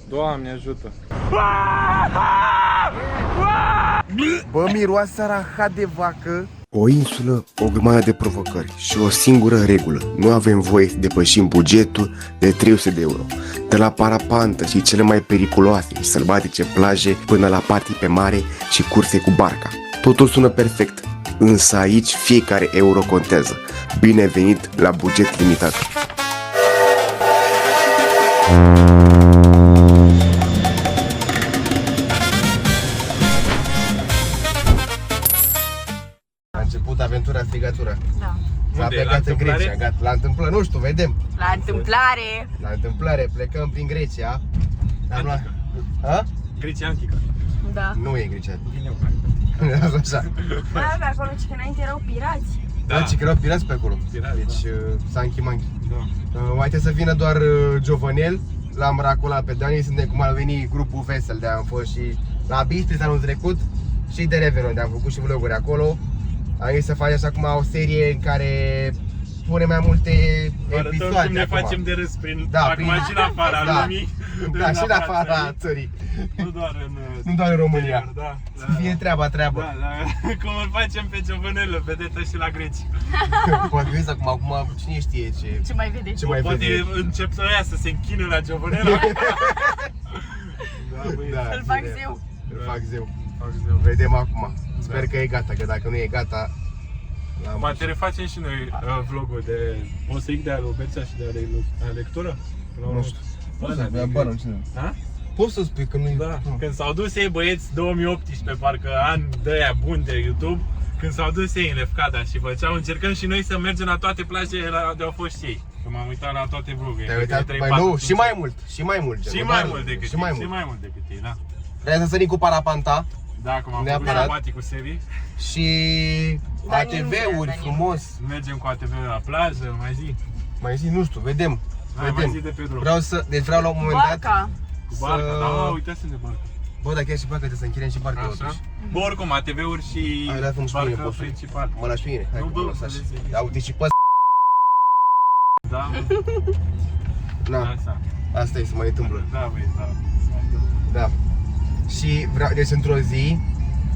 Doamne ajută! Bă, miroase rahat de vacă. O insulă, o grămadă de provocări și o singură regulă. Nu avem voie să depășim bugetul de 300 de euro. De la parapantă și cele mai periculoase și sălbatice plaje până la party pe mare și curse cu barca. Totul sună perfect, însă aici fiecare euro contează. Bine venit la buget limitat. A început aventura strigatura. Da. S-a plecat în Grecia, gata. La întâmplare, nu știu, vedem. La întâmplare. La întâmplare, plecăm prin Grecia. Am luat... A? Grecia antică. Da. Nu e Grecia. Bine, Așa. Mai pe acolo, ci că înainte erau pirați. Da, ci că erau pirați pe acolo. Pirați, Deci, Sanchi Manchi. Da. Mai trebuie să vină doar Giovanel. L-am racolat pe Dani, suntem cum ar veni grupul Vesel, de am fost și la Bistris anul trecut și de Revenon, de am făcut și vloguri acolo. Am zis să facem așa acum o serie în care pune mai multe episoade. Cum ne acum. facem de râs prin, Da, acum prin... și în afara da. lumii. Da, și în afara țării. Nu doar în... Nu doar în România. Da, Să fie treaba. Da, da. Cum îl facem pe Giovanel, vedetă și la greci. Poate vezi acum, cine știe Ce mai vedeți? ce mai Poate vede. încep să ia să se închină la Giovanel. Da, băi, Da, Îl fac bine. zeu. Îl fac zeu. fac zeu. Vedem acum. Sper că e gata, că dacă nu e gata... Poate refacem și noi vlogul de... O să ic de alubețea și de lectură? Nu știu. Da? Poți să spui că nu e... Da. Când s-au dus ei băieți 2018, parcă ani de aia buni de YouTube, când s-au dus ei în Lefkada și făceau, încercăm și noi să mergem la toate plajele de au fost și ei. Că m-am uitat la toate vlogurile. Te-ai uitat? Păi nu, și mai mult, și mai mult. Și mai mult decât ei, și mai mult decât ei, da. Trebuie să sărim cu parapanta Da, cum am făcut Neapărat. la Mati cu Sevi. și ATV-uri frumos. Mergem cu ATV-ul la plajă, mai zi. Mai zi, nu știu, vedem. Mai zi de pe drum. Deci vreau la un moment dat Barca. Cu barca, să- da, uitați-ne de barca. Bă, dacă e și barca, trebuie să închiriem și barca Așa? totuși. Bă, oricum, ATV-uri și Hai, lasă-mi și pe mine, barca poți. principal. Mă lași pe mine. Hai, Nu, că bă, mă lăsa să și... vezi. Ia uite și pe Da, Na, așa. asta e să mai întâmplă. Da, băi, da. Da. Și vreau, deci într-o zi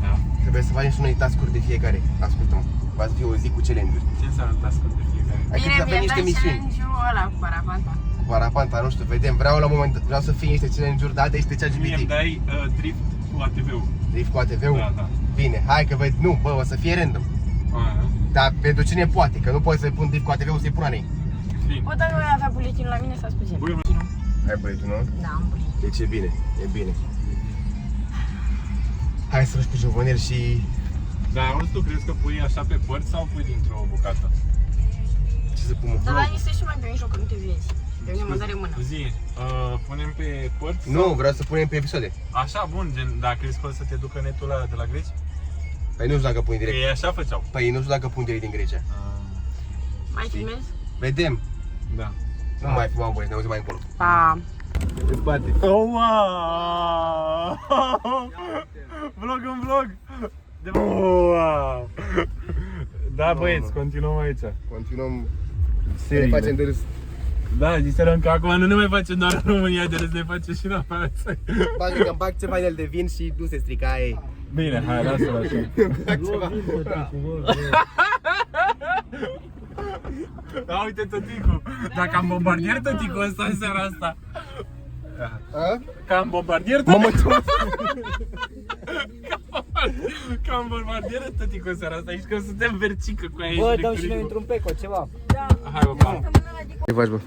Da. trebuie să facem și noi task-uri de fiecare. Ascultă-mă, va să fie o zi cu challenge-uri. Ce înseamnă task-uri de fiecare? Adică să avem niște misiuni. challenge-ul ăla cu parapanta. Cu parapanta, nu știu, vedem, vreau să fie niște challenge-uri date și de Mie îmi ChatGPT. dai drift cu ATV-ul. Drift cu ATV-ul? Da, da. Bine, hai că ved, nu, bă, o să fie random. Dar pentru cine poate, că nu poți să-i pun drift cu ATV-ul să-i pun a nei. Bă, dacă nu avea buletinul la mine, s-a spus el. Hai băietul, nu? Da, am buletin. Deci e bine, e bine. Hai să cu Giovanel și... Dar auzi, tu crezi că pui așa pe părți sau pui dintr-o bucată? Ce să pun, mă? Dar la niște și mai pe mijloc, că nu te vezi. Pe mine mă doare mâna. Zi, punem pe părți? Nu, sau- vreau să punem pe episoade. Așa, bun, gen, dacă crezi că o să te ducă netul ăla de la greci? Păi nu știu dacă pun Că direct. ei așa făceau. Păi nu știu dacă pun direct din Grecia. Mai filmez? Vedem. Da. Nu mai filmam voi, ne auzim mai încolo. Pa! Îți bate. Oh, wow! Vlog în vlog! Wow! Da, băieți, continuăm aici. Continuăm să ne Seriile. facem de râs. Da, ziceam că acum nu ne mai facem doar în România de râs, ne facem și în afara țării. Bag că bag ceva inel de vin și nu se strica ei. Bine, hai, lasă-l așa. Bag ceva. Da, uite tăticu, dacă am bombardier tăticu ăsta în seara asta. A? Că am bombardier Mamă, tăticu. tu... Că am bombardier tăticu în seara asta, aici că suntem vercică cu aia. Bă, dăm și noi într-un peco, ceva. Hai, bă, pa. Ce faci, bă?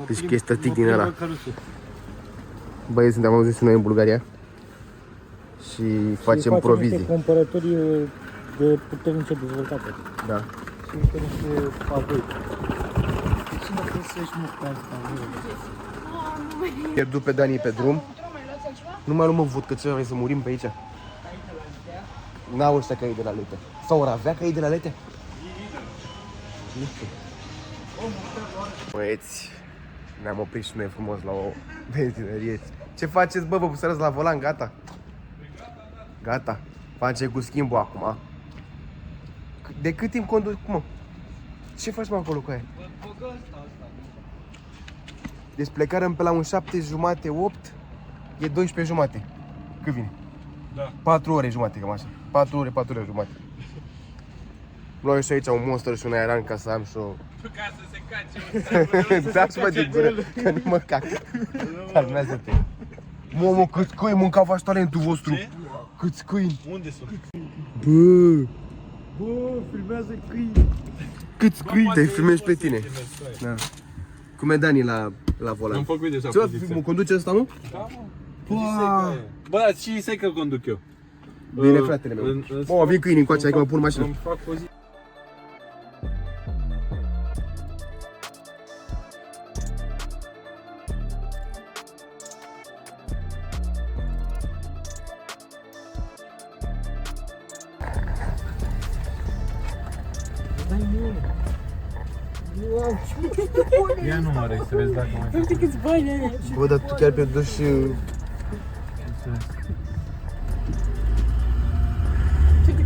Deci că e stătic din ăla. Băieți, suntem auziți noi în Bulgaria. Și facem provizii. niște cumpărături de puternice dezvoltate. Da. Și niște pavăi. Cine trebuie să-și muște asta? Pierdut pe Dani pe drum. Nu mai luăm văd că ce vrei să murim pe aici. N-au ăștia căi de la lete. Sau ori avea căi de la lete? Nu știu. Băieți, ne-am oprit și noi frumos la o benzinărie. Ce faceți, bă? Vă pusărăți la volan? Gata. Gata. Face cu schimbul acum. De cât timp conduci, mă? Ce faci, mă, acolo cu aia? Deci plecarea pe la un 7:30, 8, e 12:30. Cât vine? Da. 4 ore jumate, cam așa. 4 ore jumate. Luăm și aici un Monster și un Airan ca să am și o... Ca să se cace. Da, și mă din gură, că nu mă cac. Calmează-te. Momo, câți câini mâncava și talentul vostru? Ce? Câți câini? Unde sunt? Bă, Bă, filmează câini. câți câini? Te filmezi pe tine. Da. Cum e Dani la volan? Am făcut deja Ce poziția. mă conduce ăsta, mă? Da, mă. Pua! Bă, și sei că îl conduc eu. Bine, fratele meu. Mă, vin câinii încoace, hai că mă pun în mașină. Îmi fac poziția. Ia numără să vezi dacă mai fac. Uite câți bani ai. Bă, dar tu chiar pierduși și... Uite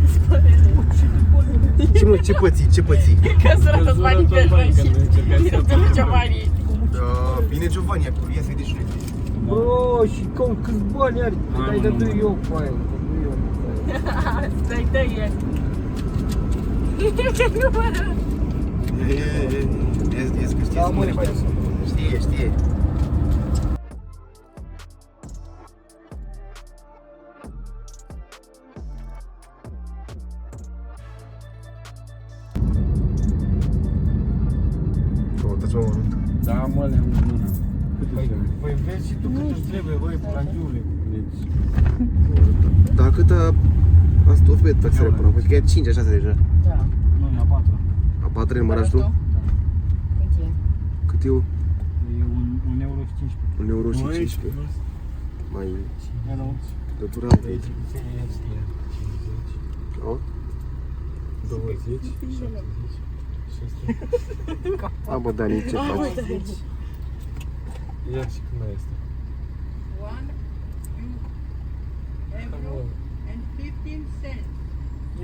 câți bani ai. Ce mă, ce pății? Că să arată banii pe noi și Încercai să îi Giovanni. Da, bine Giovanni acolo, ia să-i de și noi. Bro, și câți bani are? Dai de doi eu cu aia. Stai, dă-i. Numără. Ies că știe să mâne bani. Știe. Căutați mă mănânc. Da, mă, le-am în mână. Păi vezi și tu cât îți trebuie, băi, plangiule. Dar câtă... Asta o fie taxare până acum, că e 5, 6 deja. Da. Nu, la 4. A 4 îl mărași tu? Cât e? Cât e eu? E 1,15 euro. 1 euro și 15. Mai... Hello. Dătura aici. O? 20, 70, A, bă, Dani, ce faci? Ia și cum mai este. 1 euro and 15 cents.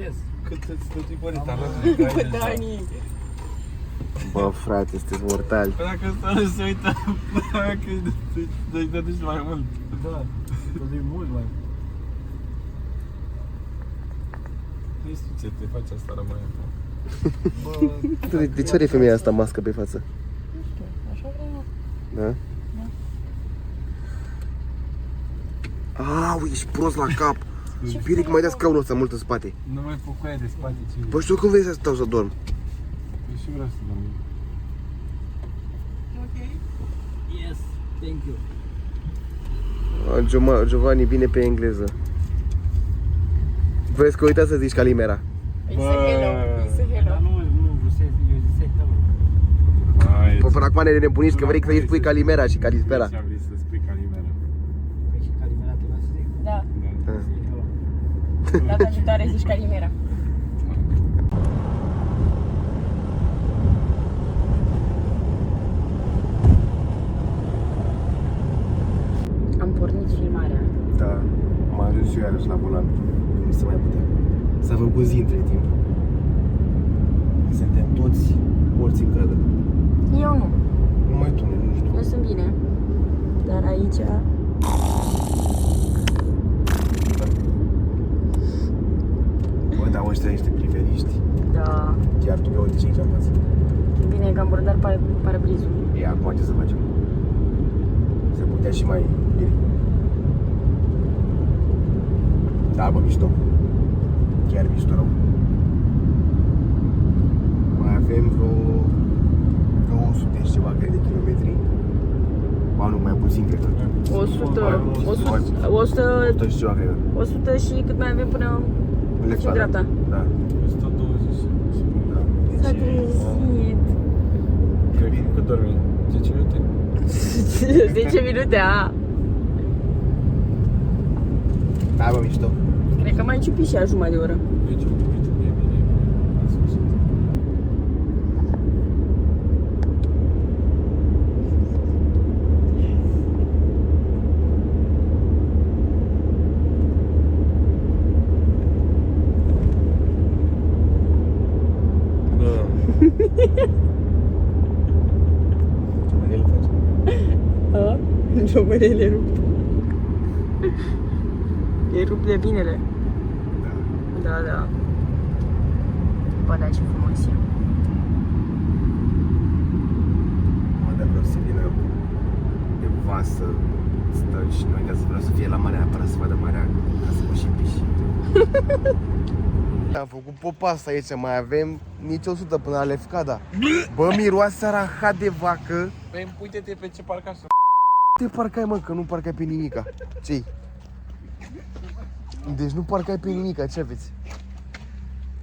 Yes. Cât îți tot timpul de tarat? Bă, Dani. Bă, frate, sunteți mortali. Păi dacă ăsta nu se uită, că îi dăduci mai mult. Da, e mult mai. Nu știu ce te faci asta, rămâne. De ce are femeia asta mască pe față? Așa vreau. Da? Au, ești prost la cap. Bine că mai dea scaunul ăsta mult în spate. Nu mai fă cu aia de spate, ce Bă, știu cum vrei să stau să dorm. Eu și vreau să dorm. Okay. Yes, thank you. Giovanni vine pe engleză. Vezi că uita să zici Calimera. Îi se hello. Îi se hello. Dar nu zisei, eu zisei hello. Păi până acum ne nebuniști că vrei să-i spui Calimera și Calispera. Am vrut să spui Calimera. Păi și Calimera trebuia să zic. Da. Da. Zii hello. Data viitoare zici Calimera. Am pornit filmarea. Da, m-a ajuns și eu iarăși la volan. Nu se mai putea. S-a făcut zi între timp. Suntem toți morți în gradă. Eu nu. Numai tu, nu știu. Eu sunt bine. Dar aici... Bă, dar ăștia niște priveliști. Da. Chiar tu, uite ce aici în față. Bine că am bordat parabrizul. E, acum ce să facem? Se putea și mai bine. Da, bă, mișto. Chiar mișto rău. Mai avem vreo 200 și ceva, cred, de kilometri. Ba, nu, mai puțin, cred. 100 și ceva, cred. 100 și cât mai avem până În și dreapta. Da. 120. Da. S-a trezit. Cât dormi? 10 minute? 10 minute, a. Da, bă, mișto. Cred că mai ciupi și a jumătate de oră. Deci, un pic e bine. În sfârșit. Ce manele face? Românele e rupt. E rupt de binele. Da, da. Bă, da, ce frumos e. Mă, dar vreau să vină de vas să stă și noi, ca să vreau să fie la mare neapărat, să vadă marea, ca să mă și piși. Am făcut popas aici, mai avem nici 100 până la Lefkada. Bă, miroase rahat de vacă. Păi uite-te pe ce parcaș. Te parcai, mă, că nu parcai pe nimica. Ce-i? Deci nu parcai pe nimica, ce aveți?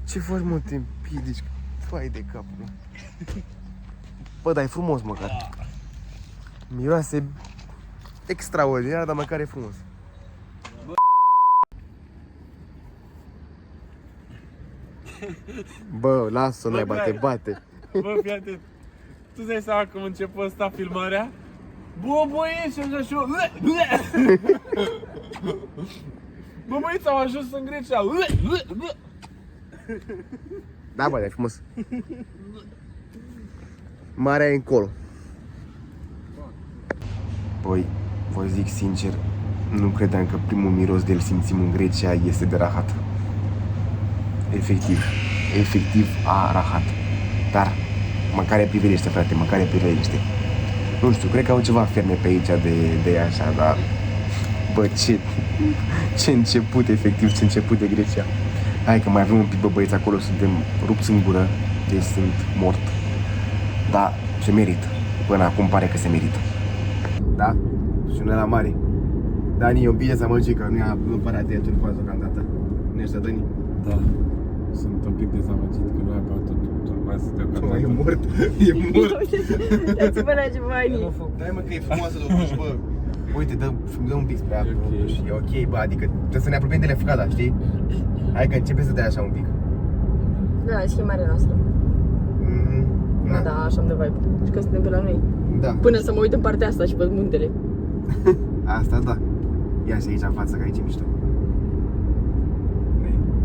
Ce faci, mă, te împiedici? Fai de cap, nu? Bă, dar e frumos măcar. Miroase extraordinar, dar măcar e frumos. Bă, lasă-o, naiba, te bate. Bă, fii atent. Tu îți dai seama cum începe ăsta filmarea? Bă, băieți, așa și eu. Bă, băieți, au ajuns în Grecia. Da, bă, e frumos. Marea e încolo. Păi, vă zic sincer, nu credeam că primul miros de-l simțim în Grecia este de rahat. Efectiv a rahat. Dar, măcar e priveliște, frate, măcar e priveliște. Nu știu, cred că au ceva ferme pe aici de așa, dar... Bă, ce început, efectiv, ce început de Grecia. Hai că mai avem un pic, bă, băieți, acolo suntem rupți în gură, deci sunt mort. Da, se merită. Până acum pare că se merită. Da? Sună la mare. Dani, eu bine să mă zic că nu pare atent în fază deocamdată. Nu ești, Dani? Da. Sunt un pic dezamăgit că nu ai băut tot turcoasă deocamdată. E mort, e mort. Dați-vă la ceva, Ani. Dai, mă, că e frumoasă totuși, bă. Uite, dă un pic spre apă. E ok, bă, adică trebuie să ne apropiem de Lefkada, știi? Hai că începe să dai așa un pic. Da, și e marea noastră. Na. Da, așa am de vibe. Și că suntem pe la noi. Da. Până să mă uit în partea asta și văd muntele. Asta da. Ia și aici în față, că aici e mișto.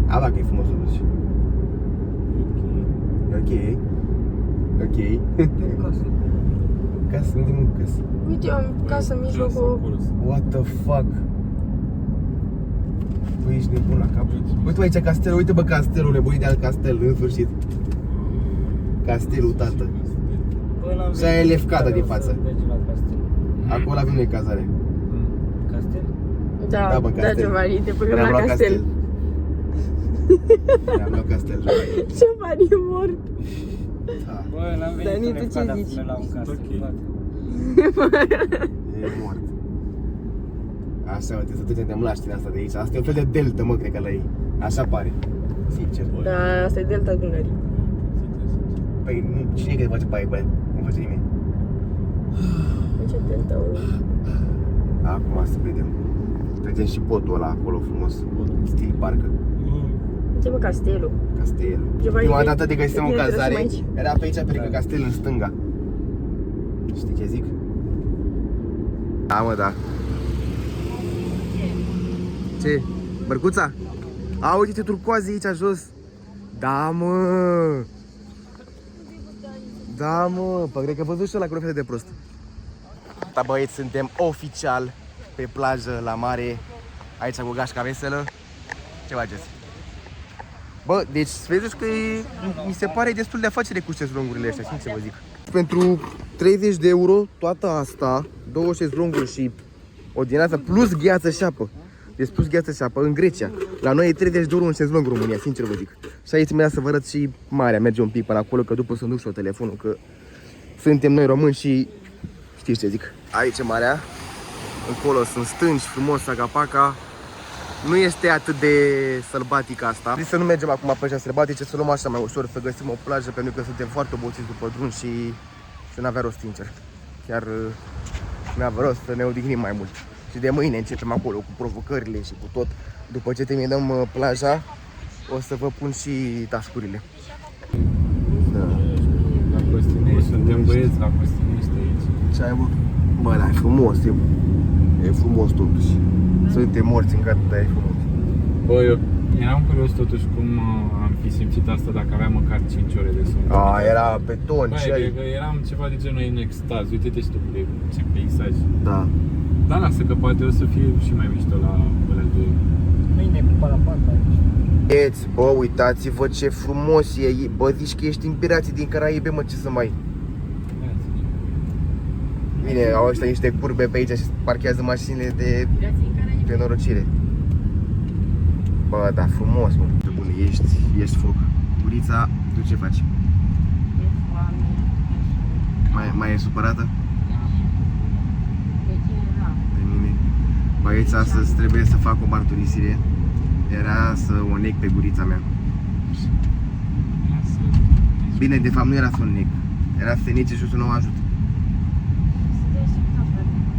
A, da, că e frumos totuși. Ok. Ok. Casă, unde mă casă? Uite, eu am casă în mijlocul... What the fuck? Băi, ești nebun la cap. Uite aici castelul, uite bă castelul, nebunii de alt castel, în sfârșit. Castelul, tată. Și aia e Lefkada din față. Acolo avem noi cazare. Castel? Da, Da, bă, da, castel. Giovanni, te băgăm Ne-am la luat castel. Ne-am luat castel, Giovanni. Giovanni e mort. Da, Bă, n-am venit Dani, în tu ce Lefkada zici? până la un castel. Ok. frate. e mort. Așa, uite, să trecem de mlaștina asta de aici. Asta e un fel de delta, mă, cred că la ei. Așa pare. Sincer. Da, asta e delta Dunării. Păi, nu, cine e că face paie, bă? Nu face nimeni. Ce delta, ăla? Acum să vedem. Trecem și podul ăla acolo frumos. Stil parcă. Ce mă, castelul? Castelul. Giovanni, Prima dată de găsisem o bine, trebuie să cazare, mai aici. era pe aici, pe lângă castel, în stânga. Știi ce zic? Da, mă, da. Ce? Bărcuța? A, uite ce turcoaze aici jos. Da, mă. Da, mă. Păi, cred că văzut și ăla cu o fete de prost. Da, băieți, suntem oficial pe plajă, la mare, aici cu gașca veselă. Ce faceți? Bă, deci vedeți că mi se pare destul de afacere cu șezlongurile astea, știi ce vă zic? Pentru 30 de euro, toată asta, 2 șezlonguri și o din asta, plus gheață și apă. Deci plus gheață și apă în Grecia. La noi e 30 de euro un șezlong în România, sincer vă zic. Și aici mi-a să vă arăt și marea, merge un pic până acolo, că după să-mi duc și eu telefonul, că suntem noi români și știți ce zic. Aici e marea, încolo sunt stânci, frumos, Sagapaca. Nu este atât de sălbatică asta. Trebuie să nu mergem acum pe așa sălbatice, să luăm așa mai ușor, să găsim o plajă, pentru că suntem foarte obosiți după drum și n-avea rost, sincer. Chiar n-avea rost să ne odihnim mai mult. Și de mâine începem acolo cu provocările și cu tot. După ce terminăm plaja, o să vă pun și tașcurile. Da. La Costinești, suntem băieți la Costinești aici. Ce ai, bă? Bă, da, e frumos, e frumos totuși. Suntem morți în gata, dar e frumos. Bă, eu eram curios totuși cum am fi simțit asta dacă aveam măcar 5 ore de somn. A, era beton, Băi, ce ai? că eram ceva de genul în extaz. Uite-te și tu, ce peisaj. Da. Da, lasă că poate o să fie și mai mișto la alea de... Mâine cu parapanta aici. Eți, bă, uitați-vă ce frumos e. Bă, zici că ești în Pirații din Caraibe, mă, ce să mai... Bine, au ăștia niște curbe pe aici și parchează mașinile de nenorocire. Bă, da, frumos, mă. Bun, ești foc. Gurița, tu ce faci? E foame. Mai e supărată? Pe tine, da. Pe mine? Băieți, astăzi trebuie să fac o mărturisire. Era să o nec pe gurița mea. Bine, de fapt nu era să o nec. Era să se nece și să nu o ajut.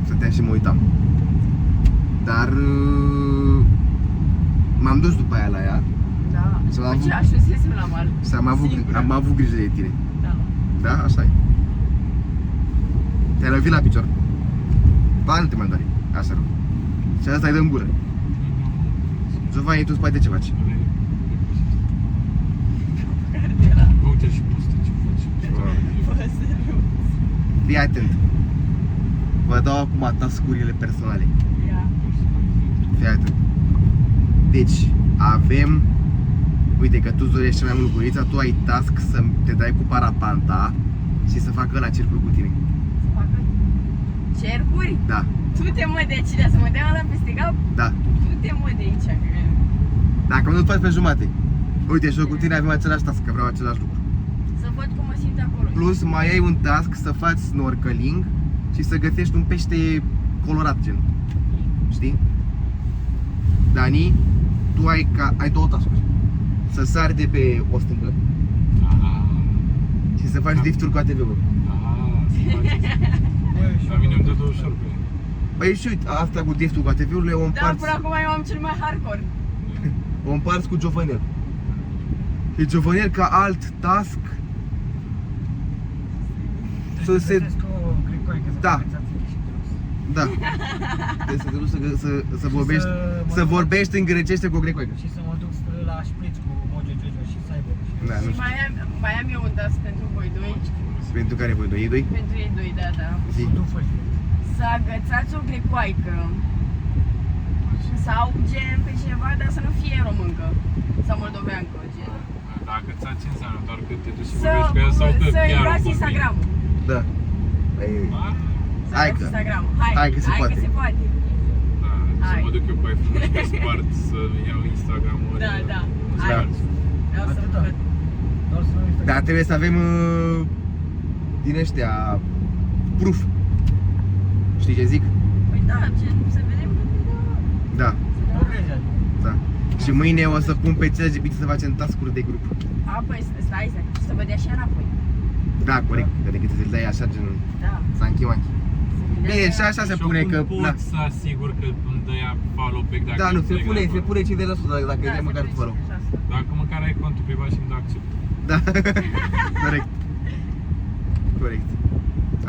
Stăteam și mă uitam. Dar m-am dus după aia la ea. Da. Și am Bă, ce avut- ajunsesem la mal. Și am avut grijă de tine. Da. Da? Așa e. Te-ai lovit la picior. Ba, nu te mai doare. Așa rău. Și asta e de în gură. Giovanni, tu în spate ce faci? Uite și postă ce faci. Fii atent. Vă dau acum task-urile personale. Ia. Fii atent. Deci, avem... Uite că tu îți dorești cel mai mult gurița, tu ai task să te dai cu parapanta și să facă la cercul cu tine. Să facă cercuri? Da, Du-te, mă, de aici, să mă dea ăla peste cap? da. Du-te, mă, de aici, că... Dacă nu-ți faci pe jumate. Uite, și eu cu tine avem același task, că vreau același lucru. Să văd cum mă simt acolo. Plus mai ai un task să faci snorkeling și să găsești un pește colorat, gen. Știi? Dani, tu ai două task-uri. Să sari de pe o stângă și să faci drifturi cu ATV-ul. La mine îmi dă tot ușor pe ea. Păi și uite, asta cu driftul cu ATV-urile o Da, împarți, până acum eu am cel mai hardcore. o împarți cu Giovanel. Și Giovanel ca alt task să se... Găsesc o gricoaică să Da. faceți atunci și te rog. Da. Trebuie să te duci să vorbești, mă să duc- vorbești în grecește cu o grecoaică. Și să mă duc la șpriț cu Mojo Jojo și să aibă. Da, nu Și știu. mai am eu un task pentru voi doi. Pentru care voi doi? Ei doi? Pentru ei doi, da, da. Zi. Tu fă și Să agățați o grecoaică sau gen pe cineva, dar să nu fie româncă sau moldoveancă, gen. Dacă ți-a ce înseamnă? Doar că te duci și Să, vorbești cu ea sau că să chiar luați vorbi? Instagram-ul. Da. Păi, Să Hai luați că- Instagram-ul. hai că se poate. Că se poate. Da, să Hai. mă duc eu pe iPhone pe spart să iau Instagram-ul. Da, da. Da. Hai. Vreau să Atâta. văd. doar să nu uiți. dar trebuie să avem din ăștia proof. Știi ce zic? Păi da, gen, să vedem. Da, Progrezi, adică. da. Și mâine o să pun pe ChatGPT să facem task-uri de grup. A, păi stai, să vă dea și înapoi. Da, corect. Că decât să-l dai așa gen Da. sanchi-manchi. Să vă dea Bine, și și așa se Și pune oricum că... pot Da, să asigur că îmi dă ea follow back dacă da, nu, îmi se trec pune de acolo. 50% dacă e măcar cu follow. Dacă măcar ai contul privat și îmi dă accept. Da, corect. Corect.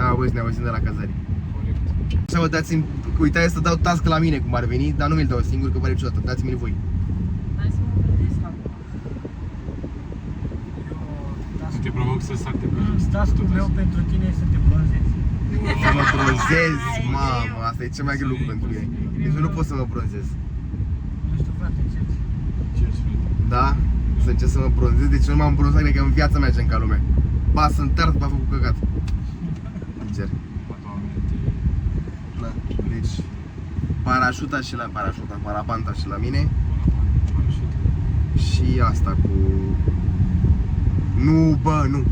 A, băi, ne auzim de la cazare. Corect. Așa mă, dați-mi, uitați să dau task la mine cum ar veni, dar nu mi-l dau singur, că pare ciudată, dați-mi-l voi. Hai să mă gândesc acum. Să te provoc să sar pe Task-ul meu pentru tine este să te bronzezi. Să mă bronzez, mamă, asta e cel mai greu lucru pentru mine. Deci eu nu pot să mă bronzez. Nu știu, frate, încerci. Da? Să încerc să mă bronzez, deci nu m-am bronzat, cred că în viața mea gen ca lumea. Ba, sunt tard, ba făcut căcat. Sincer. Da, deci parapanta și la mine. Și asta cu... Nu, bă, nu.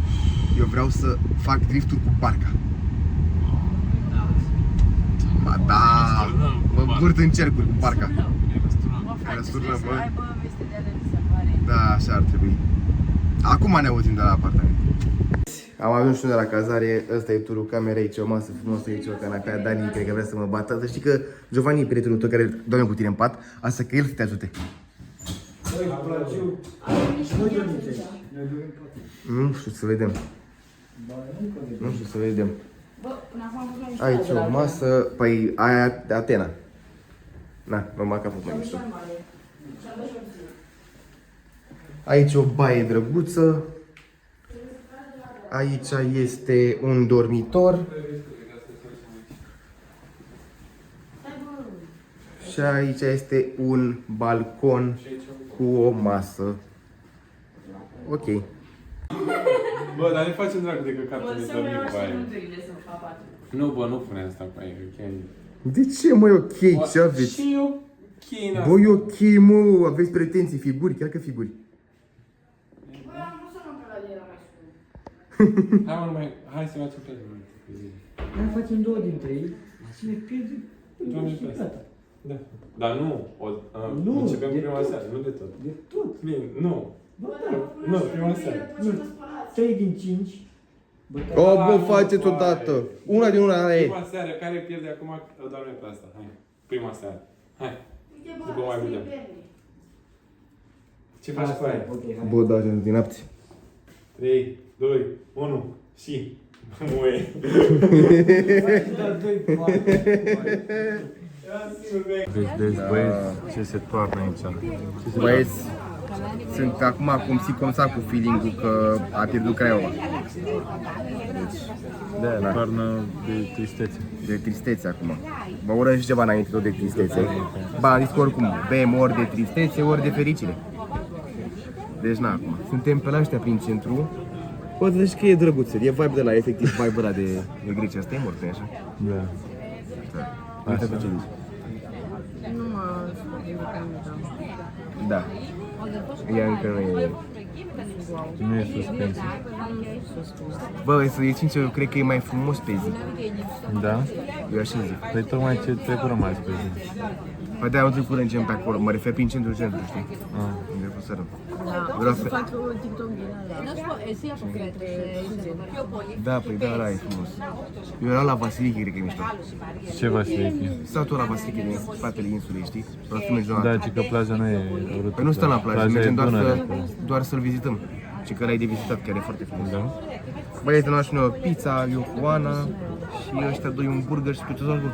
Eu vreau să fac drifturi cu barca. Ba da, mă învârt în cercuri cu barca. Mă, frate, răsturnăm, trebuie bă. să aibă veste de alea de săpare. Da, așa ar trebui. Acum ne auzim de la apartament. Am ajuns și noi de la cazare, ăsta e turul camerei, aici o masă frumoasă, aici o canapea, Dani cred că vrea să mă bată. Să știi că Giovanni e prietenul tău care doarme cu tine în pat, asta că el să te ajute. Nu știu, să vedem. Nu știu, să vedem. Bă, până acum am văzut mai Aici mișto de la o masă, păi aia de Atena. Na, normal că a fost mai mișto. Aici o baie drăguță. Aici este un dormitor. Și aici este un balcon cu o masă. Ok. Bă, dar ne facem drag de căcatul de dormim cu aia. Nu, bă, nu pune asta cu aia, ok. De ce, mă, e ok? Ce aveți? Și eu, ok, Bă, e ok, mă, aveți pretenții, figuri, chiar că figuri. Hai, mă, numai, hai să facem pe zi. Mai facem 2 dintre ei. Cine pierde, Doamne, pe asta. Da. Dar nu, Nu, începem de prima tot. seară, nu de tot. de tot. Bine, nu. Ba da. Nu, prima seară. Nu, 3 din 5. O, bă, faceți odată. Una din una e. Prima seară, care pierde acum, o doamne pe asta. Hai, prima seară. Hai, după mai vedem. Ce faci cu aia? Ok, hai. Bă, da, din noapte. 3, 2, 1 și... Muie. Da, 2 bani. Deci, băieți, ce se toarnă aici? Băieți, sunt acum cum sa cu feeling-ul că a pierdut Craiova. Da, toarnă de tristețe. De tristețe acum. Mă ură și ceva înainte tot de tristețe. Ba, am zis că oricum, bem ori de tristețe, ori de fericire. Deci na, acum. Suntem pe la ăștia prin centru. Bă, deci că e drăguț, e vibe de la, efectiv vibe ăla de Grecia. Asta e mort, nu-i așa? Da. Uite pe ce zici. Nu mă... Da. Ea încă nu e... Nu e suspens. Bă, să zic sincer, eu cred că e mai frumos pe zi. Da? Eu așa zic. Păi tocmai ce trecură mai pe zi. Păi de-aia nu trecurăm gen pe acolo, mă refer prin centru, știi? Unde a fost seara. Da, Vreau o să să... fac un TikTok din ăla. Da, păi da, ăla e frumos. Eu eram la Vasilichi, cred că e mișto. Ce va fi? Statul la Vasilichi, din spatele insulei, știi? Vreau să mergem la... Da, ci că plaja nu e rută. Păi nu stăm la plajă, Plaja mergem e bună de acolo. doar să-l vizităm. Și că ăla e de vizitat, chiar e foarte frumos. Da? Băieți, noi o pizza, eu cu Ana și ăștia doi un burger și tu ce zați, bă?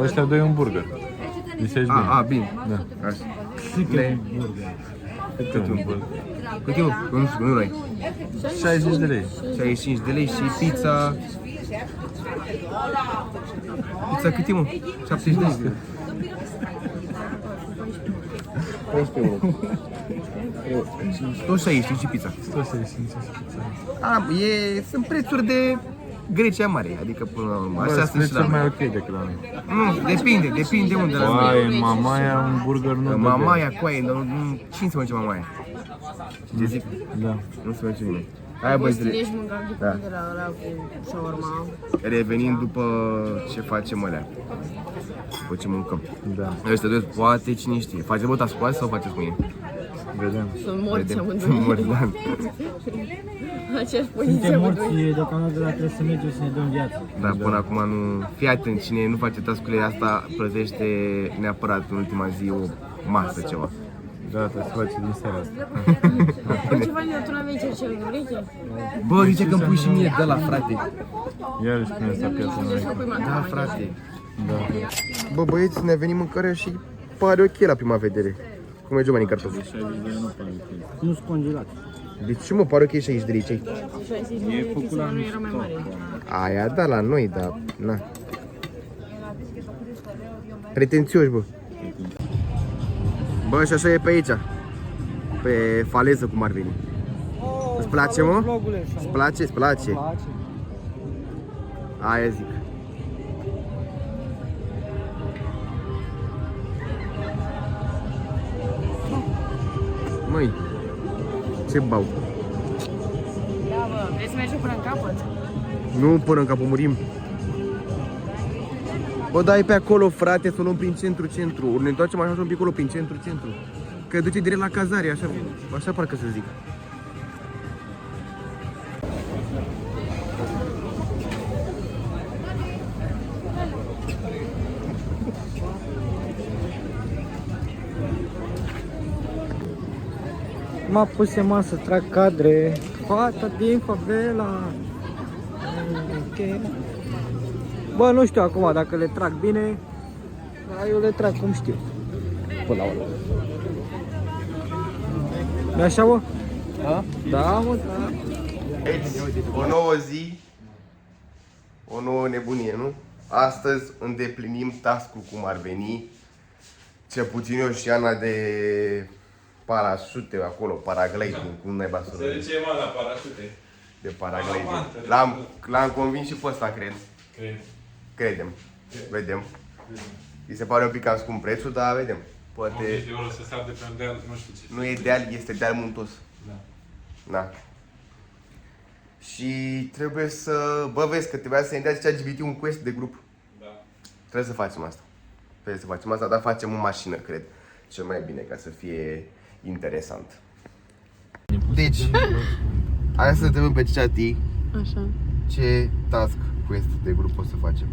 Ăștia doi un burger. Zicești bine. A, bine. Da. Așa. Le... Cât un burger? Cât e, mă? Că nu știu, nu ai. 60 de lei. 65 de lei și pizza... Pizza cât e, mă? 70 de lei. 14 euro. Tot 60 și pizza. Tot 65 și pizza. A, sunt prețuri de Grecia mare, adică până la urmă. Așa Bă, sunt și la sunt mai noi. ok decât la noi. Nu, depinde unde la noi. Oai, mamaia, un burger nu dă Mamaia, coaie, cine se mănânce mamaia? Ce zic? Da. Nu se mănânce nimeni. Hai băi, Ești mâncat de la ăla cu shawarma. revenind după ce facem alea. După ce mâncăm. Da. Ăștia doi, poate cine știe. Faceți băta scoase sau faceți mâine? Vedem. Sunt morți Sunt amândoi. morți, da. Aceeași poziție Suntem amândoi. morți deocamdată, dar trebuie să mergem să ne dăm viață. Dar până acum nu... Fii atent, cine nu face task-urile asta plătește neapărat în ultima zi o masă ceva. Da, trebuie să faci din seara asta. Bă, ce faci, tu n-aveai ce de ureche? Bă, zice că îmi pui și mie de la frate. Iarăși pune asta piața noi. Da, frate. Da. Bă, băieți, ne-a venit mâncarea și pare ok la prima vedere. Cum merge banii cartofi? Nu sunt congelați. De ce mă pare ok 60 de lei? Ce-ai? E făcut la noi era mai mare. Aia, da, la noi, da, na. Pretențioși, bă. Bă, și așa e pe aici. Pe faleză, cum ar veni. Îți place, mă? Îți place? Îți place? Aia zic. Măi, ce bau? Da, bă, vrei să mergem până în capăt? Nu până în capul murim. Bă, dai pe acolo, frate, să o luăm prin centru. Ne întoarcem așa un pic acolo prin centru. Că duce direct la cazare, așa parcă să zic. M-a pus Ema să trag cadre. Fata din favela. Ok. Bă, nu știu acum dacă le trag bine, dar eu le trag cum știu. Până la urmă. E așa, bă? Da? Da, mă, da. O nouă zi, o nouă nebunie, nu? Astăzi îndeplinim task-ul cum ar veni. Cel puțin eu și Ana de parașute acolo, paragliding, cum naiba să Se duce mă la parașute. de paragliding. Avantă. L-am convins și pe ăsta, cred. Cred. Credem. Vedem. Mi se pare un pic cam scump prețul, dar vedem. 80 Poate de euro să sar de pe un deal, nu știu ce. nu e deal, este deal muntos. Da. Da. Și trebuie să... Bă, vezi că trebuia să ne dea ChatGPT un quest de grup. Da. Trebuie să facem asta. Trebuie să facem asta, dar facem în mașină, cred. Cel mai bine, ca să fie interesant. Deci, hai să întrebăm pe chat-ii Așa. ce task quest de grup o să facem.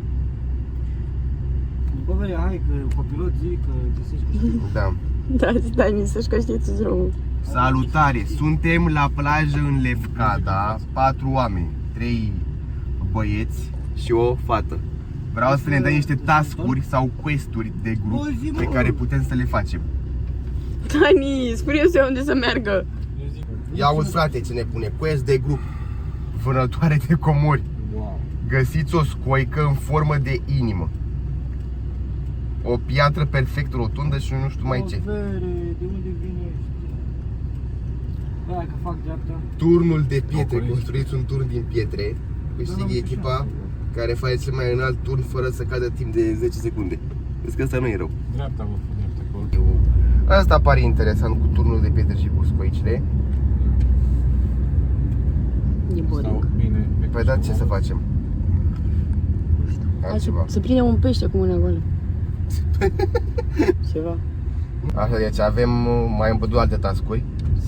Bă, vede, hai că copilot zic că găsești că știi. Da. Da, stai mi să-și că știți drumul. Salutare! Suntem la plajă în Lefkada, 4 oameni, 3 băieți și o fată. Vreau să ne dai niște task-uri sau quest-uri de grup pe care putem să le facem. Dani, spune eu unde să meargă. Ia auzi, frate, ce ne pune. Quest de grup. Vânătoare de comori. Wow. Găsiți o scoică în formă de inimă. O piatră perfect rotundă și nu știu mai ce. De unde vine ăștia? Bă, hai că fac dreapta. Turnul de pietre. Construiți un turn din pietre. Câștigă echipa care face cel mai înalt turn fără să cadă timp de 10 secunde. Vezi că asta nu e rău. Dreapta, bă, dreapta acolo. Asta pare interesant cu turnul de pietre și cu scoicile. E boring. Bine. Păi da, ce să facem? Hai Altceva. să prindem un pește cu mâna goală. Ceva. Așa, deci avem mai împădut alte task-uri.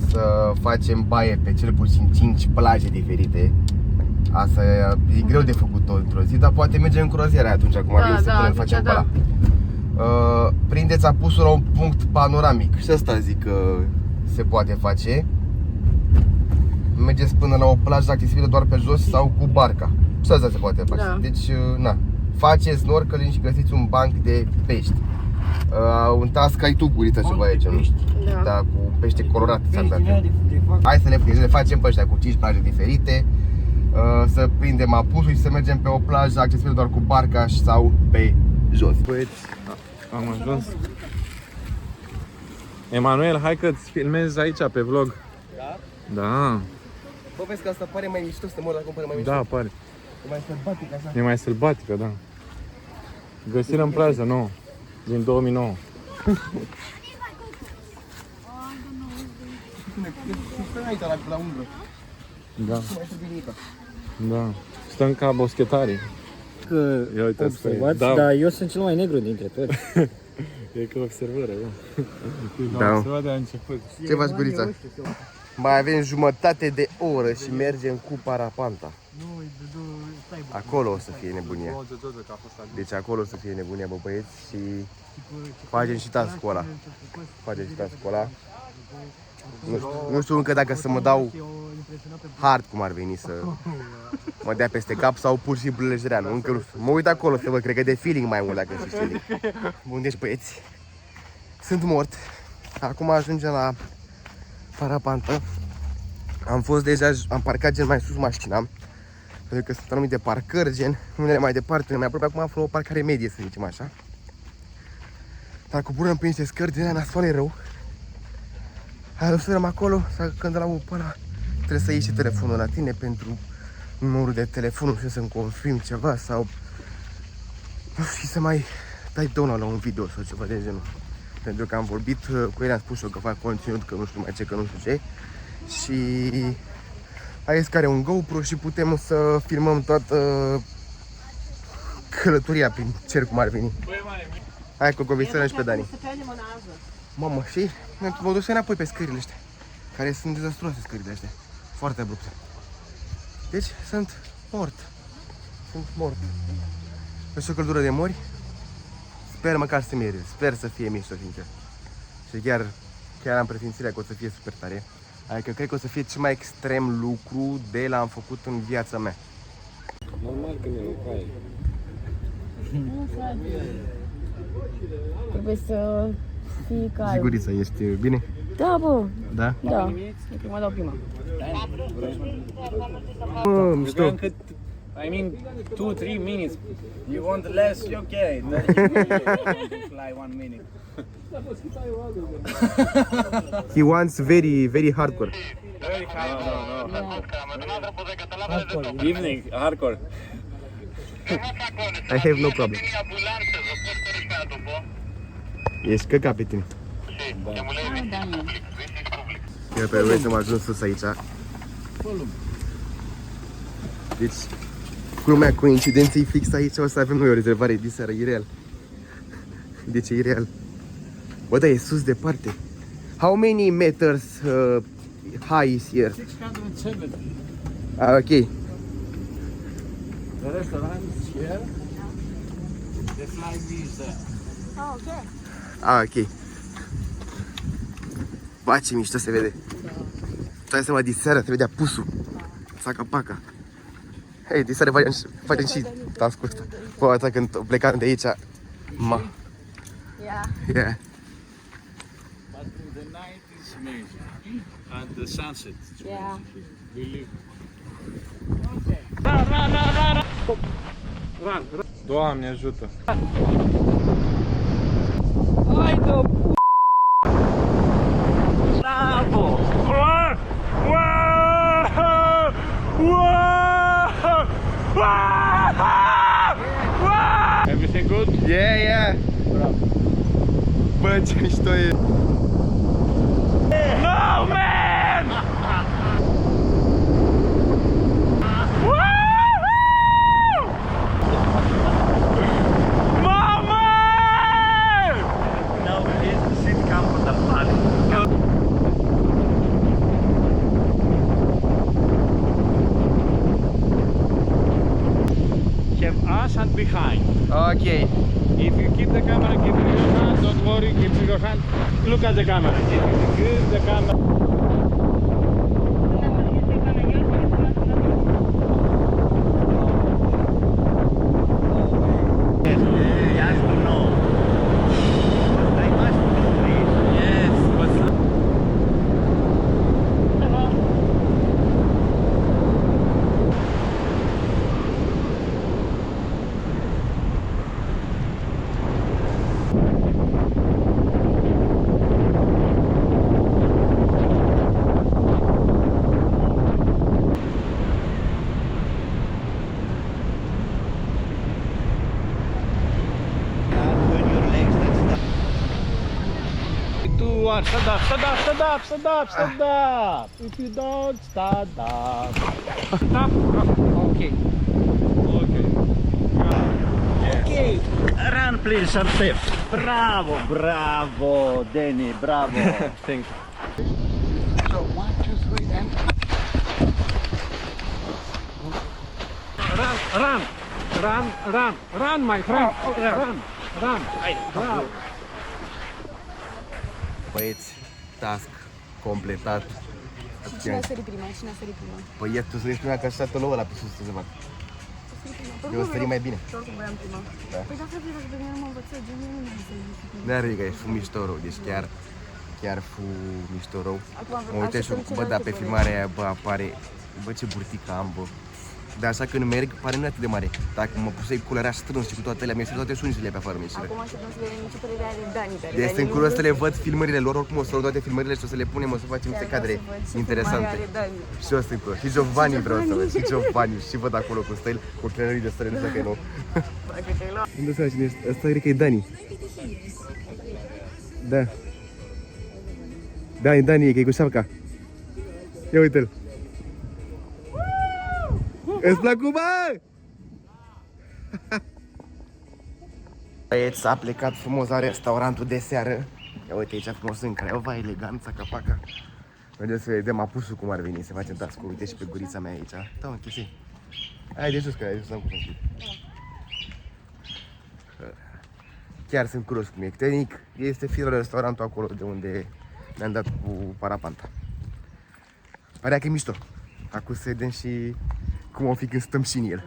Să facem baie pe cel puțin 5 plaje diferite. Asta e greu de făcut tot într-o zi, dar poate mergem în croazieră atunci, acum Da, vine să da, punem, atunci facem pe da. ăla. Prindeți apusul la un punct panoramic și asta zic că se poate face. Mergeți până la o plajă accesibilă doar pe jos sau cu barca. Și asta se poate face. Da. Deci, na. Faceți snorkeling și găsiți un banc de pești. Un task ai tu, Gurița, ceva aici, nu? Da. Da, cu pește colorat s-ar Pești din dat. aia de fac. Hai să le facem pe ăștia cu 5 plaje diferite. Să prindem apusul și să mergem pe o plajă accesibilă doar cu barca sau pe jos. Băieți, am ajuns. Emanuel, hai că-ți filmezi aici pe vlog. Da? Da. Bă, vezi că asta pare mai mișto, să mor dacă pare mai mișto. Da, pare. E mai sălbatic așa. E mai sălbatică, da. Găsirea în plajă nouă, din 2009. Stăm aici la umbră, Da, nu mai trebuie nimic. da. Stăm ca boschetarii. Că Ia uitați pe ei. observați, Da. dar eu sunt cel mai negru dintre toți. E că observare, da. Da. Am observat de la început. Ce faci, Gurița? Mai avem jumătate de oră și mergem cu parapanta. Acolo o să fie nebunia. Deci acolo o să fie nebunia, bă, băieți, și facem și task-ul ăla. Facem și task-ul ăla. Nu știu încă dacă să mă dau hard, cum ar veni, să mă dea peste cap sau pur și simplu lejereanu. Încă nu știu. Mă uit acolo să văd, cred că de feeling mai mult dacă știi feeling. Bun, deci băieți, sunt mort. Acum ajungem la parapantă. Am fost deja, am parcat gen mai sus mașina. Pentru că sunt anumite parcări, gen unele mai departe, unele mai aproape. Acum aflu o parcare medie, să zicem așa. Dar coborâm pe niște scări, din aia nasoale rău. Sărăm acolo, când la pe ăla, trebuie să iei și telefonul la tine pentru numărul de telefon, nu știu, să-mi confirm ceva sau și să mai dai download la un video sau ceva de genul. Pentru că am vorbit cu el, am spus eu că fac conținut, că nu știu mai ce, că nu știu ce. Și a zis că are un GoPro și putem să filmăm toată călătoria prin cer, cum ar veni. Hai că covisărăm și pe Dani. Mamă, și mă duc înapoi pe scările astea, care sunt dezastruoase scările astea, foarte abrupte. Deci sunt mort. Sunt mort. Pe o căldură de mori. Sper măcar să mire, sper să fie mișto, sincer. Și chiar am presimțirea că o să fie super tare. Adică cred că o să fie cel mai extrem lucru de l-am făcut în viața mea. Normal că nu ai. Nu, frate. Trebuie să fii calm. Sigurița, ești bine? Da, bă. Da? Da. Mă dau prima. Mișto. I mean, 2-3 minutes. You want less? Okay. 30 minutes. Fly 1 minute. He wants very, very hardcore. Very high. No. Evening, hardcore. I have no problem. Ești căcat pe tine. Iar pe voi să-mi ajung sus aici. Deci, culmea coincidenței fix aici o să avem noi o rezervare de seară, e real. Deci e real. Bă, da, e sus departe. How many meters high is here? 670. Ah, ok. The restaurant is here. The flight is there. Ah, ok. Ah, ok. Ba, ce mișto se vede. Tu ai seama, de seară se vedea pusul. Saca-paca. Hei, de seară facem și task-ul ăsta. Bă, atâta când plecam de aici. Ma. Yeah. Yeah. But the night is amazing. And the sunset. Yeah. Believe. Doamne ajută! Hai de p***! Bravo! Everything good? Yeah, yeah. Bă, ce mișto e. No, man! Mama! Now please sit comfortably. Have us and behind. Ok. If you keep the camera, keep it in your hand. Don't worry, keep it in your hand. Look at the camera. If you decrease the camera. Yes to know. I must know this. Yes, but Turn your legs, that's the 2, 1. Stand up, stand up, stand up, stand up, stand up. If you don't, stand up. stop. Okay. Okay. Okay. Run please, some steps. Bravo, bravo, Danny, bravo. Thank you. So 1, 2, 3, and Run, my friend. Run. Bravo. Băieți, task completat. Și cine a sărit prima? Cine a sărit prima? Păi e, tu să-i spunea că așa tot ăla pe sus să se facă. Eu o sări mai bine. Și oricum voiam prima. Da. Păi da, frate, dacă pe mine nu m-a învățat, gen, eu nu știu să zic. N-are că e fu mișto rău, deci chiar fu mișto rău. Acum Mă uite și bă, da, pe filmarea aia, bă, apare, bă, ce burtică am, bă. Dar așa când merg, pare nu atât de mare. Dacă mă pusei culerea strâns și cu toate alea, mi-e toate sunetele pe afară, mi-e Acum așteptăm să vedem ce părere are Dani. Pe Deci sunt curios să le văd filmările lor, oricum o să luăm toate filmările și o să le punem, o să facem niște cadre interesante. Și eu sunt curios. Și Giovanni vreau să văd, și Giovanni, și văd acolo cu stai cu ochelari de străini, nu știu că e nou. Unde să cine este? Ăsta cred că e Dani. Da. Dani, e că e cu șapca. Ia uite-l. Îți placu, bă? Băieți, s-a plecat frumos la restaurantul de seară. Ia uite aici frumos în Craiova, elegant, saca-paca. Mergem să vedem apusul cum ar veni, să facem task-ul. Uite și pe gurița mea aici. Da, mă, chestii. Hai de sus, că ai de sus, am cum chiar sunt curios cum e. Tehnic, este firul restaurantul acolo de unde ne-am dat cu parapanta. Părea că e mișto. Acum să vedem și cum o fi când stăm și în el.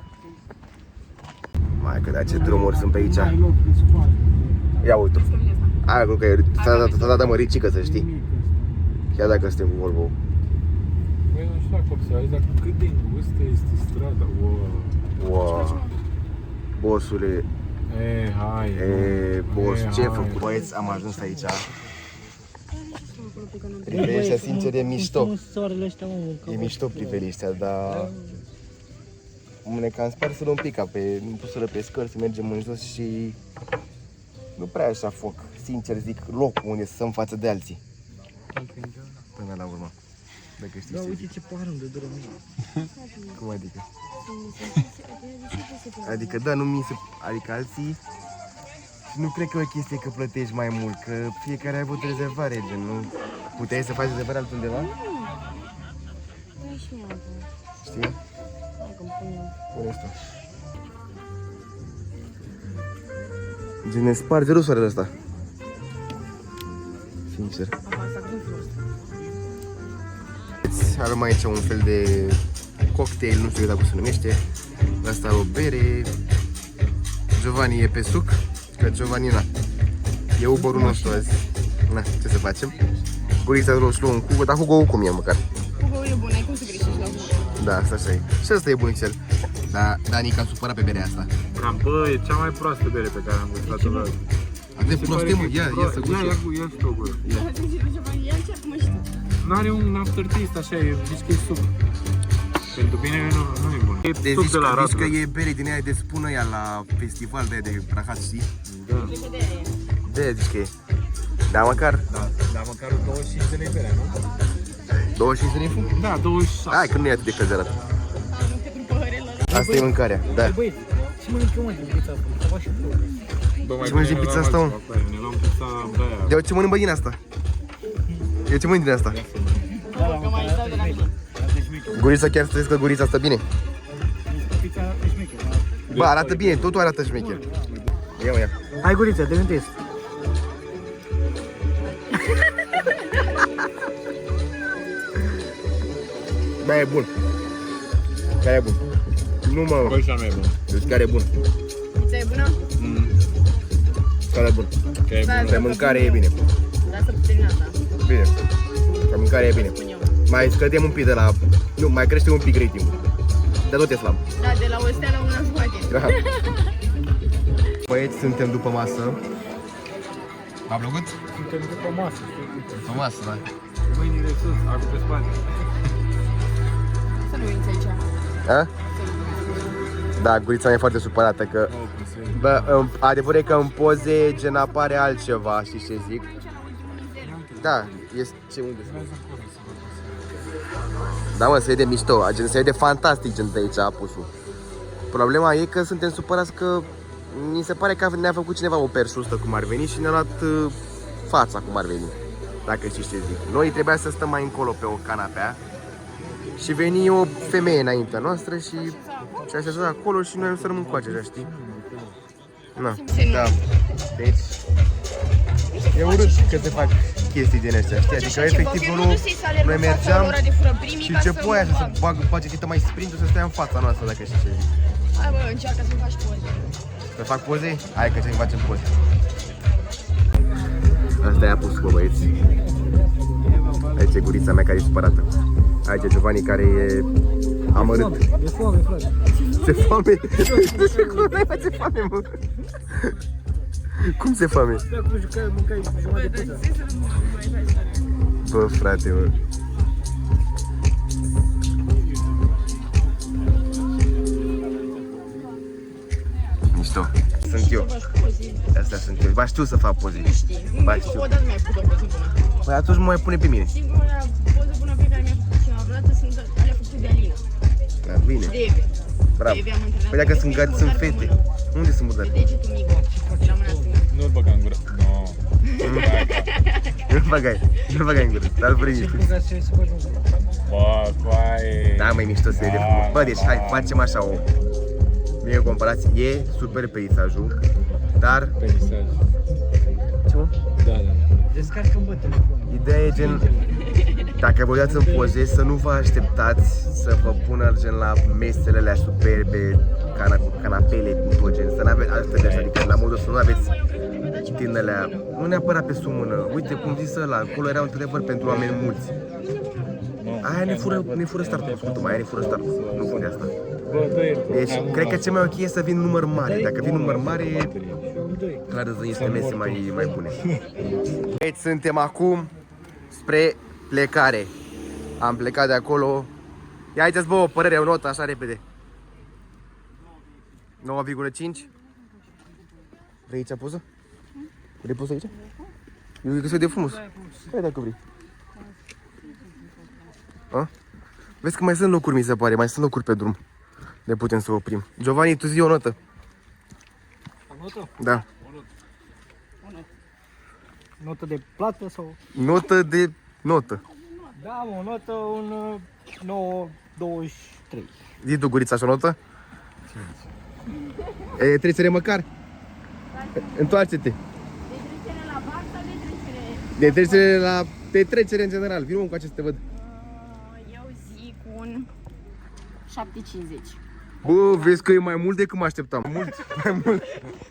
Mai că da, ce drumuri sunt pe aici. Ia uite. Aia cred că e s-a dat măricică, să știi. Chiar dacă suntem cu Volvo. Băi, nu știu dacă observați, dar cât de îngustă este strada. Wow. Wow. Bossule, Hai. boss, ce ai făcut? Băieți, am ajuns aici. Priveliștea, sincer, e mișto. E mișto priveliștea, dar... Ne cam sparsă-l un pic, nu puseră pe scări, să mergem în jos și... Nu prea așa foc, sincer zic, locul unde să stăm față de alții. Până la urmă. Dacă știi ce uite zic. ce pahară de dură. Cum adică? Adică da, nu mi se... Adică alții... Nu cred că e o chestie că plătești mai mult, că fiecare a avut rezervare, gen, nu... Puteai să faci rezervare altundeva? Știi? Pune-ți tu. Gen, ne sparge rău soarele ăsta. Sincer. Avem aici un fel de cocktail, nu știu dacă se numește. Asta o bere. Giovanni e pe suc, că Giovanni na. E Uber-ul nostru azi. Na, ce să facem? Gurița o luăm un Hugo, dar Hugo cum e măcar? Hugo e bun, ai cum să greșești la Hugo. Da, asta așa e. Și asta e bunicel. Dar Danica a supărat pe berea asta. Cam, bă, e cea mai proastă bere pe care am gustat-o la... Atât prostie, mă, ia să gust. Ia și o gură. Ia încerc, mă știu. N-are un aftertaste așa, zici că e suc. Pentru bine nu e bun. E suc de la Zici că Radler. e bere din aia de spună ea la festival de aia de Rahat, știi? Da. De aia zici că e. Da, măcar Dar măcar 25 de lei berea, nu? 25 de lei? Da, 26. Hai că nu e atât de căzerat. Asta e mâncarea, da. Băieți, ce mănânc eu, mă, din pizza asta? Să fac și eu. Ce mănânci din pizza asta, mă? Ne luăm pizza de aia. Eu ce mănânc, bă, din asta? Eu ce mănânc din asta? Că mai stau de la mine. Gurița, chiar să că gurița asta bine? Pizza e șmecher. Bă, arată bine, totul arată șmecher. Ia, mă, ia. Hai, Gurița, de unde ești? Bă, e bun. Care e bun? Nu mă, Băi, și al meu e bun. deci care e bun? Pizza e bună? Care e bun? Că e bun. Pe mâncare e bine. Lasă puțin asta, Bine. Pe mâncare e bine. spun eu. Mai scădem un pic de la... Nu, mai crește un pic rating-ul. Dar tot e slab. Da, de la o stea la una jumătate. Băieți, suntem după masă. V-a plăcut? Suntem după masă. După masă, da. Mâinile sus, acum pe spate. Să nu uiți aici. A? Da, gurița mea e foarte supărată că... Bă, adevărul e că în poze gen apare altceva, știi ce zic? Da, este... Ce, unde sunt? Da, mă, se vede mișto, gen, se vede fantastic gen de aici apusul. Problema e că suntem supărați că mi se pare că ne-a făcut cineva o perșustă cum ar veni și ne-a luat fața cum ar veni. Dacă știi ce zic. Noi trebuia să stăm mai încolo pe o canapea și veni o femeie înaintea noastră și așeza acolo și noi să rămân cu așa, știi? Na, da. Deci e urât că se fac chestii din astea, știi? Adică efectiv noi mergeam și începu aia să se face câtă mai sprintul să stea în fața noastră, dacă știi ce zic. Hai bă, încearcă să faci poze. Să fac poze? Hai că să-mi facem poze. Asta e apus, bă, băieți. Aici e gurița mea care e supărată. Aici e Giovanni care e amărât. E foame, frate. Se foame? Cum mai face foame, mă? Cum se foame? Dacă jucai, mâncai jumătate de pizza. Bă, frate, mă. Mișto. Sunt eu. Astea sunt eu. Ba știu să fac poze. Ba știu. O dată mi-ai făcut o poză bună. Păi atunci mă mai pune pe mine. Singura poză bună pe care mi-a făcut cineva vreodată sunt alea făcute de Alina. Da, bine. De Eve. Bravo. De Eve am întâlnit. Păi dacă sunt gați, sunt fete. Unde sunt murdari? De degetul mic, de la mâna stângă. Nu-l băga în gură. No. Nu-l băgai. Nu-l băgai în gură. Dar-l primi. Ce băgați ce să faci un Bă, coaie. Da, mai mișto se vede frumos. Bă, deci hai, facem așa o... Bine, o comparație. E super peisajul, dar... Peisaj. Ce mă? Da, da. Descarcă-mi, bă, telefonul. Ideea e gen... Dacă vă uitați în poze, să nu vă așteptați să vă pună gen la mesele alea superbe, canapele cu tot gen, să nu aveți altfel de, adică la modul să nu aveți din alea, nu neapărat pe sub mână. Uite cum zis ăla, acolo era într-adevăr pentru oameni mulți. Aia ne fură startul, ascultă-mă, aia ne fură startul, nu spun de asta. Deci, cred că cel mai ok e să vin număr mare. Dacă vin număr mare, clar îți niște mese mai bune. Deci, suntem acum spre plecare. Am plecat de acolo. Ia aici-ți bă o părere, o notă, așa repede. 9,5. Vrei aici pusă? Vrei pusă aici? Eu zic că se de frumos. Hai dacă vrei. A? Vezi că mai sunt locuri, mi se pare, mai sunt locuri pe drum. Ne putem să oprim. Giovanni, tu zi o notă. O notă? Da. Notă de plată sau? Notă de notă. Da, o notă, un 9,23. Zi tu, Gurița, așa o notă? E, trecere măcar? Întoarce-te. De trecere la bar sau de trecere? De trecere la... De trecere în general. Vino cu acest să te văd. Eu zic un 7,50. Bă, vezi că e mai mult decât mă așteptam. Mai mult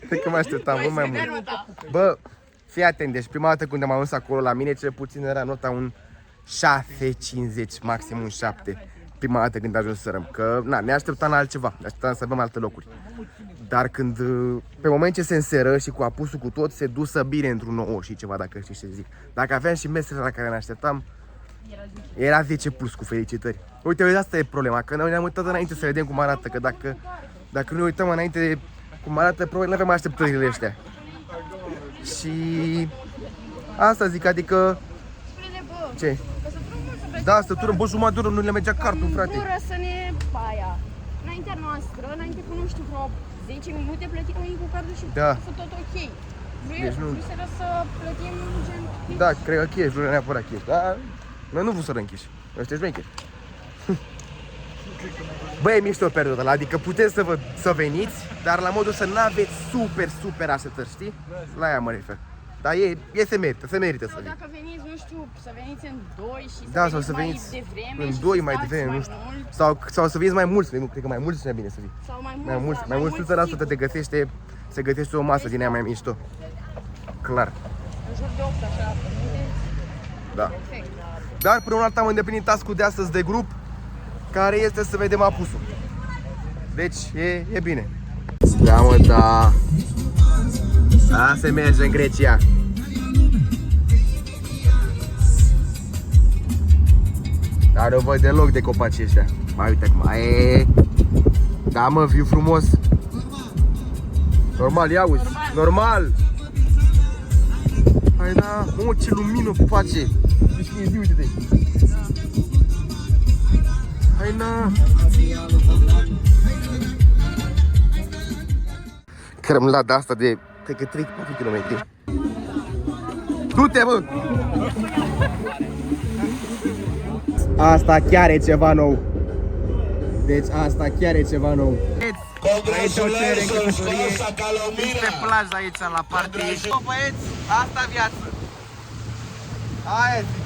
decât mă așteptam, mult mai mult. Bă, fii atent, deci prima dată când am ajuns acolo la mine, cel puțin era nota un 6,50, maxim un 7. Prima dată când ajunserăm, că na, ne așteptam la altceva, ne așteptam să avem alte locuri. Dar când, pe moment ce se înseră și cu apusul cu tot, se dusă bine într-un 9 și ceva, dacă știi ce zic. Dacă aveam și mesele la care ne așteptam, era 10 plus, cu felicitări. Uite, asta e problema, că noi ne-am uitat înainte să vedem cum arată, că dacă nu ne uităm înainte cum arată, probabil nu avem așteptările astea. Și asta zic, adică... Ce? Da, stăturăm, bă, jumătate de oră nu le mergea cartul, frate. Dură să ne aia. Înaintea noastră, înainte cu nu știu vreo 10 minute plătim cu cardul și Da. a fost tot ok. Deci nu- Vreau să plătim gen... Da, cred că cash, nu era neapărat cash, dar noi nu vrem să cash. Ăștia șmecheri. Bă, e mișto periodul ăla, adică puteți să veniți, dar la modul să n-aveți super așteptări, știi? La aia mă refer. Dar se merită să veniți. Dacă veniți, nu știu, să veniți în 2 și Da, să sau să mai veniți devreme în și 2 să mai stați devreme, mai nu știu. mult. Sau să veniți mai mulți, nu, cred că mai mulți e bine să vii. Sau mai Mai mulți, da, mai mulți 100% sigur. te găsește, se găsește o masă din aia mai mișto. Clar. În jur de 8 așa, Da. perfect. Dar până una alta am îndeplinit task-ul de astăzi de grup, care este să vedem apusul. Deci e bine. Da, mă, da. A, se merge în Grecia. Dar nu văd deloc de copaci ăștia. Mai uite acum. Da, mă, viu frumos. Normal, ia uzi. Normal. Hai, da. Mă, ce lumină face. Deci e zi, uite-te. Hai, na. Crămlada asta de, cred că 3-4 km. Du-te, bă! Asta chiar e ceva nou. Deci asta chiar e ceva nou. Aici o cerere în căsătorie. Pe plajă aici la party. Băieți, asta viață. Aia zic.